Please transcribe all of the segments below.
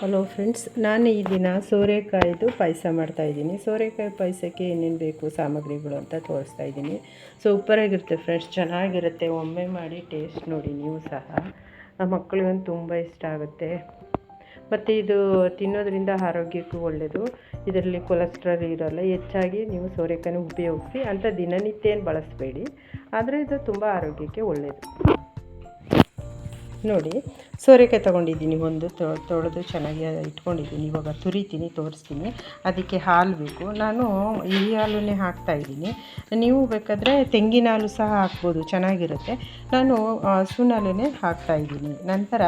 Hello friends, ನಾನು ಈ ದಿನ ಸೋರೆಕಾಯಿದು ಪಾಯಸ ಮಾಡ್ತಾಯಿದ್ದೀನಿ. ಸೋರೆಕಾಯಿ ಪಾಯಸಕ್ಕೆ ಏನೇನು ಬೇಕು ಸಾಮಗ್ರಿಗಳು ಅಂತ ತೋರಿಸ್ತಾ ಇದ್ದೀನಿ. ಸೂಪರಾಗಿರುತ್ತೆ ಫ್ರೆಂಡ್ಸ್, ಚೆನ್ನಾಗಿರುತ್ತೆ. ಒಮ್ಮೆ ಮಾಡಿ ಟೇಸ್ಟ್ ನೋಡಿ ನೀವು ಸಹ. ಮಕ್ಕಳಿಗಂತೂ ತುಂಬ ಇಷ್ಟ ಆಗುತ್ತೆ. ಮತ್ತು ಇದು ತಿನ್ನೋದ್ರಿಂದ ಆರೋಗ್ಯಕ್ಕೂ ಒಳ್ಳೆಯದು. ಇದರಲ್ಲಿ ಕೊಲೆಸ್ಟ್ರಾಲ್ ಇರೋಲ್ಲ. ಹೆಚ್ಚಾಗಿ ನೀವು ಸೋರೆಕಾಯಿನ ಉಪಯೋಗಿಸಿ ಅಂತ ದಿನನಿತ್ಯ ಏನು ಬಳಸಬೇಡಿ, ಆದರೆ ಇದು ತುಂಬ ಆರೋಗ್ಯಕ್ಕೆ ಒಳ್ಳೆಯದು. ನೋಡಿ, ಸೋರೆಕಾಯಿ ತೊಗೊಂಡಿದ್ದೀನಿ. ಒಂದು ತೊಳೆದು ಚೆನ್ನಾಗಿ ಇಟ್ಕೊಂಡಿದ್ದೀನಿ. ಇವಾಗ ತುರಿತೀನಿ, ತೋರಿಸ್ತೀನಿ. ಅದಕ್ಕೆ ಹಾಲು ಬೇಕು. ನಾನು ಈ ಹಾಲನ್ನೇ ಹಾಕ್ತಾಯಿದ್ದೀನಿ. ನೀವು ಬೇಕಾದರೆ ತೆಂಗಿನ ಹಾಲು ಸಹ ಹಾಕ್ಬೋದು, ಚೆನ್ನಾಗಿರುತ್ತೆ. ನಾನು ಹಸುವಿನ ಹಾಲನ್ನೇ ಹಾಕ್ತಾಯಿದ್ದೀನಿ. ನಂತರ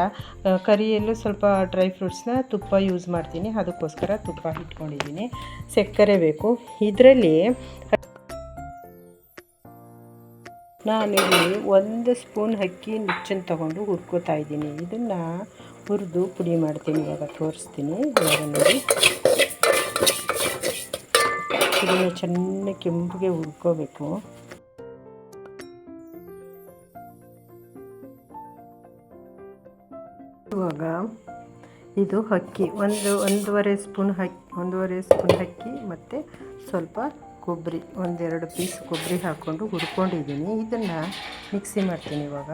ಕರಿಯಲ್ಲೂ ಸ್ವಲ್ಪ ಡ್ರೈ ಫ್ರೂಟ್ಸ್ನ ತುಪ್ಪ ಯೂಸ್ ಮಾಡ್ತೀನಿ, ಅದಕ್ಕೋಸ್ಕರ ತುಪ್ಪ ಇಟ್ಕೊಂಡಿದ್ದೀನಿ. ಸಕ್ಕರೆ ಬೇಕು. ಇದರಲ್ಲಿ ನಾನಿಲ್ಲಿ 1 ಸ್ಪೂನ್ ಅಕ್ಕಿ ನುಚ್ಚನ್ನು ತೊಗೊಂಡು ಹುರ್ಕೋತಾ ಇದ್ದೀನಿ. ಇದನ್ನು ಹುರಿದು ಪುಡಿ ಮಾಡ್ತೀನಿ. ಇವಾಗ ತೋರಿಸ್ತೀನಿ. ಇವಾಗ ನೋಡಿ, ಇದನ್ನು ಚೆನ್ನಾಗಿ ಕೆಂಪಿಗೆ ಹುರ್ಕೋಬೇಕು. ಇವಾಗ ಇದು ಅಕ್ಕಿ ಒಂದೂವರೆ ಸ್ಪೂನ್ ಅಕ್ಕಿ ಮತ್ತು ಸ್ವಲ್ಪ ಕೊಬ್ಬರಿ, 1-2 ಪೀಸ್ ಕೊಬ್ಬರಿ ಹಾಕ್ಕೊಂಡು ಹುರ್ಕೊಂಡಿದ್ದೀನಿ. ಇದನ್ನು ಮಿಕ್ಸಿ ಮಾಡ್ತೀನಿ. ಇವಾಗ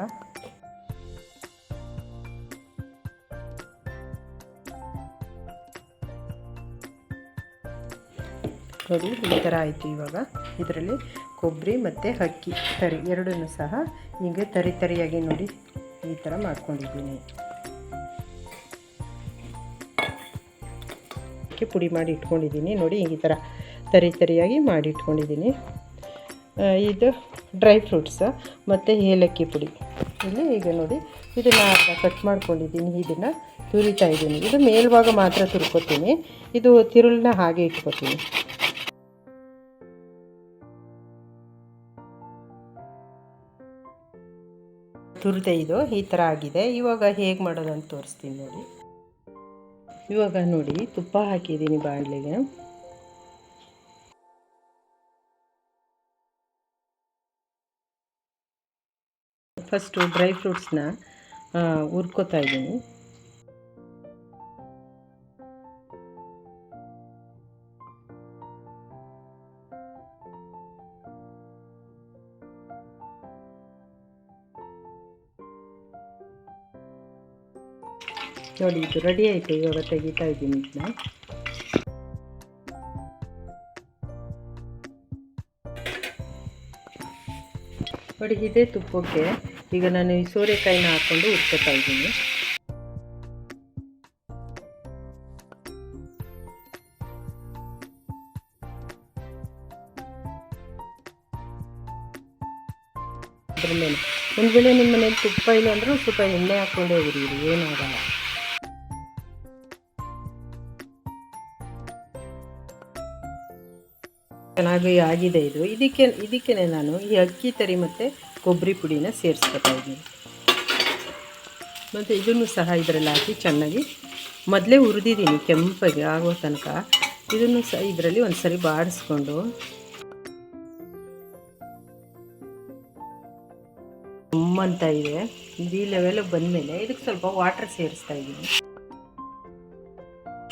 ನೋಡಿ, ಈ ಥರ ಆಯಿತು. ಇವಾಗ ಇದರಲ್ಲಿ ಕೊಬ್ಬರಿ ಮತ್ತು ಅಕ್ಕಿ ಎರಡನ್ನೂ ಸಹ ಹೀಗೆ ತರಿಯಾಗಿ ನೋಡಿ ಈ ಥರ ಮಾಡ್ಕೊಂಡಿದ್ದೀನಿ. ಪುಡಿ ಮಾಡಿ ಇಟ್ಕೊಂಡಿದ್ದೀನಿ. ನೋಡಿ, ಈ ಥರ ತರಿಯಾಗಿ ಮಾಡಿ ಇಟ್ಕೊಂಡಿದ್ದೀನಿ. ಇದು ಡ್ರೈ ಫ್ರೂಟ್ಸ್ ಮತ್ತು ಏಲಕ್ಕಿ ಪುಡಿ ಇಲ್ಲಿ ಈಗ ನೋಡಿ, ಇದನ್ನು ಅರ್ಧ ಕಟ್ ಮಾಡ್ಕೊಂಡಿದ್ದೀನಿ. ಇದನ್ನು ತುರಿತಾ ಇದ್ದೀನಿ. ಇದು ಮೇಲ್ಭಾಗ ಮಾತ್ರ ತುರ್ಕೋತೀನಿ, ಇದು ತಿರುಳನ್ನ ಹಾಗೆ ಇಟ್ಕೋತೀನಿ. ತುರಿದೆ, ಇದು ಈ ಥರ ಆಗಿದೆ. ಇವಾಗ ಹೇಗೆ ಮಾಡೋದು ಅಂತ ತೋರಿಸ್ತೀನಿ ನೋಡಿ. ಇವಾಗ ನೋಡಿ, ತುಪ್ಪ ಹಾಕಿದ್ದೀನಿ ಬಾಣಲೆಗೆ. ಫಸ್ಟು ಡ್ರೈ ಫ್ರೂಟ್ಸ್ನ ಹುರ್ಕೋತಾ ಇದ್ದೀನಿ. ನೋಡಿ, ಇದು ರೆಡಿ ಆಯಿತು. ಇವಾಗ ತೆಗಿತಾ ಇದ್ದೀನಿ ಇದನ್ನ. ನೋಡಿ, ಇದೇ ತುಪ್ಪಕ್ಕೆ ಈಗ ನಾನು ಈ ಸೋರೆಕಾಯಿನ ಹಾಕ್ಕೊಂಡು ಹುರ್ಕೋತಾ ಇದ್ದೀನಿ. ಅದ್ರ ಮೇಲೆ ಒಂದು ವೇಳೆ ನಿಮ್ಮ ಮನೇಲಿ ತುಪ್ಪ ಇಲ್ಲ ಅಂದರೂ ಸ್ವಲ್ಪ ಎಣ್ಣೆ ಹಾಕ್ಕೊಂಡೇ ಹುರಿಯಿರಿ, ಏನಾಗಲ್ಲ. ಚೆನ್ನಾಗಿ ಆಗಿದೆ ಇದು. ಇದಕ್ಕೆ ನಾನು ಈ ಅಕ್ಕಿ ತರಿ ಮತ್ತು ಕೊಬ್ಬರಿ ಪುಡಿನ ಸೇರಿಸ್ಕೊತಾ ಇದ್ದೀನಿ. ಮತ್ತು ಇದನ್ನು ಸಹ ಇದರಲ್ಲಿ ಹಾಕಿ ಚೆನ್ನಾಗಿ ಮೊದಲೇ ಹುರಿದಿದ್ದೀನಿ ಕೆಂಪಗೆ ಆಗೋ ತನಕ. ಇದನ್ನು ಸಹ ಇದರಲ್ಲಿ ಒಂದು ಸರಿ ಬಾಡಿಸ್ಕೊಂಡು ಅಂತ ಇದೆ. ಈ ಲೆವೆಲ್ ಬಂದಮೇಲೆ ಇದಕ್ಕೆ ಸ್ವಲ್ಪ ವಾಟರ್ ಸೇರಿಸ್ತಾ ಇದ್ದೀನಿ.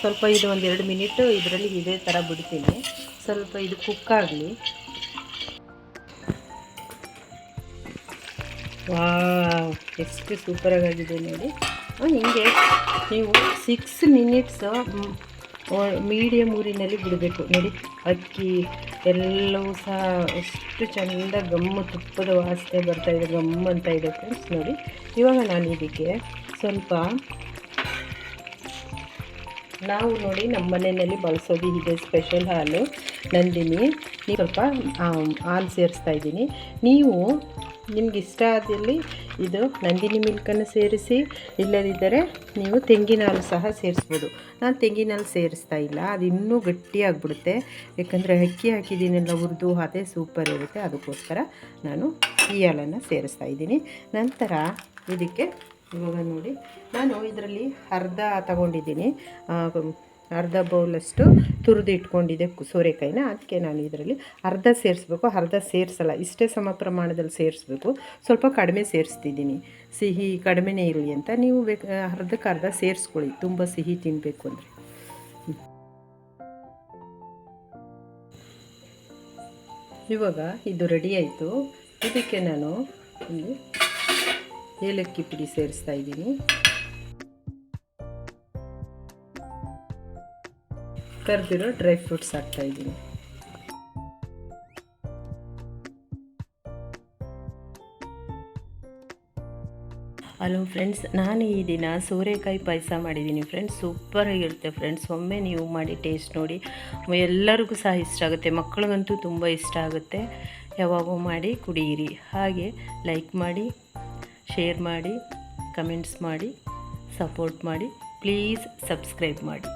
ಸ್ವಲ್ಪ ಇದು 1-2 ಮಿನಿಟ್ ಇದರಲ್ಲಿ ಇದೇ ಥರ ಬಿಡ್ತೀನಿ. ಸ್ವಲ್ಪ ಇದು ಕುಕ್ಕಾಗಲಿ. ವಾವ್, ಎಷ್ಟು ಸೂಪರಾಗಿದೆ ನೋಡಿ. ಹಿಂಗೆ ನೀವು 6 ಮಿನಿಟ್ಸ್ ಮೀಡಿಯಮ್ ಊರಿನಲ್ಲಿ ಬಿಡಬೇಕು. ನೋಡಿ, ಅಕ್ಕಿ ಎಲ್ಲವೂ ಸಹ ಎಷ್ಟು ಚೆಂದ ತುಪ್ಪದ ವಾಸನೆ ಬರ್ತಾಯಿದೆ, ಅಂತ ಇದೆ ಫ್ರೆಂಡ್ಸ್. ನೋಡಿ, ಇವಾಗ ನಾನು ಇದಕ್ಕೆ ಸ್ವಲ್ಪ ನಾವು ನೋಡಿ ನಮ್ಮ ಮನೆಯಲ್ಲಿ ಬಳಸೋದು ಇದೆ ಸ್ಪೆಷಲ್ ಹಾಲು, ನಂದಿನಿ. ಸ್ವಲ್ಪ ಹಾಲು ಸೇರಿಸ್ತಾ ಇದ್ದೀನಿ. ನೀವು ನಿಮ್ಗೆ ಇಷ್ಟ ಆದಲ್ಲಿ ಇದು ನಂದಿನಿ ಮಿಲ್ಕನ್ನು ಸೇರಿಸಿ, ಇಲ್ಲದಿದ್ದರೆ ನೀವು ತೆಂಗಿನ ಹಾಲು ಸಹ ಸೇರಿಸ್ಬೋದು. ನಾನು ತೆಂಗಿನ ಹಾಲು ಸೇರಿಸ್ತಾ ಇಲ್ಲ, ಅದು ಇನ್ನೂ ಗಟ್ಟಿಯಾಗಿಬಿಡುತ್ತೆ. ಯಾಕಂದರೆ ಅಕ್ಕಿ ಹಾಕಿದ್ದೀನೆಲ್ಲ ಹುರಿದು, ಅದೇ ಸೂಪರ್ ಇರುತ್ತೆ. ಅದಕ್ಕೋಸ್ಕರ ನಾನು ಈ ಹಾಲನ್ನು ಸೇರಿಸ್ತಾ ಇದ್ದೀನಿ. ನಂತರ ಇದಕ್ಕೆ ಇವಾಗ ನೋಡಿ, ನಾನು ಇದರಲ್ಲಿ ಅರ್ಧ ತಗೊಂಡಿದ್ದೀನಿ ಅರ್ಧ ಬೌಲಷ್ಟು ತುರಿದು ಇಟ್ಕೊಂಡಿದ್ದೆ ಸೋರೆಕಾಯಿನ. ಅದಕ್ಕೆ ನಾನು ಇದರಲ್ಲಿ ಅರ್ಧ ಸೇರಿಸ್ಬೇಕು, ಅರ್ಧ ಸೇರಿಸಲ್ಲ, ಇಷ್ಟೇ ಸಮ ಪ್ರಮಾಣದಲ್ಲಿ ಸೇರಿಸ್ಬೇಕು. ಸ್ವಲ್ಪ ಕಡಿಮೆ ಸೇರಿಸ್ತಿದ್ದೀನಿ, ಸಿಹಿ ಕಡಿಮೆನೇ ಇರಲಿ ಅಂತ. ನೀವು ಅರ್ಧಕ್ಕೆ ಅರ್ಧ ಸೇರಿಸ್ಕೊಳ್ಳಿ, ತುಂಬ ಸಿಹಿ ತಿನ್ನಬೇಕು ಅಂದರೆ. ಇವಾಗ ಇದು ರೆಡಿ ಆಯಿತು. ಇದಕ್ಕೆ ನಾನು ಒಂದು ಏಲಕ್ಕಿ ಪುಡಿ ಸೇರಿಸ್ತಾ ಇದ್ದೀನಿ, ಕರೆದಿರೋ ಡ್ರೈ ಫ್ರೂಟ್ಸ್ ಹಾಕ್ತಾಯಿದ್ದೀನಿ. ಹಲೋ ಫ್ರೆಂಡ್ಸ್, ನಾನು ಈ ದಿನ ಸೋರೆಕಾಯಿ ಪಾಯಸ ಮಾಡಿದ್ದೀನಿ ಫ್ರೆಂಡ್ಸ್. ಸೂಪರಾಗಿರುತ್ತೆ ಫ್ರೆಂಡ್ಸ್. ಒಮ್ಮೆ ನೀವು ಮಾಡಿ ಟೇಸ್ಟ್ ನೋಡಿ, ಎಲ್ಲರಿಗೂ ಸಹ ಇಷ್ಟ ಆಗುತ್ತೆ, ಮಕ್ಕಳಿಗಂತೂ ತುಂಬ ಇಷ್ಟ ಆಗುತ್ತೆ. ಯಾವಾಗೂ ಮಾಡಿ ಕುಡಿಯಿರಿ. ಹಾಗೆ ಲೈಕ್ ಮಾಡಿ, ಶೇರ್ ಮಾಡಿ, ಕಮೆಂಟ್ಸ್ ಮಾಡಿ, ಸಪೋರ್ಟ್ ಮಾಡಿ, ಪ್ಲೀಸ್ ಸಬ್ಸ್ಕ್ರೈಬ್ ಮಾಡಿ.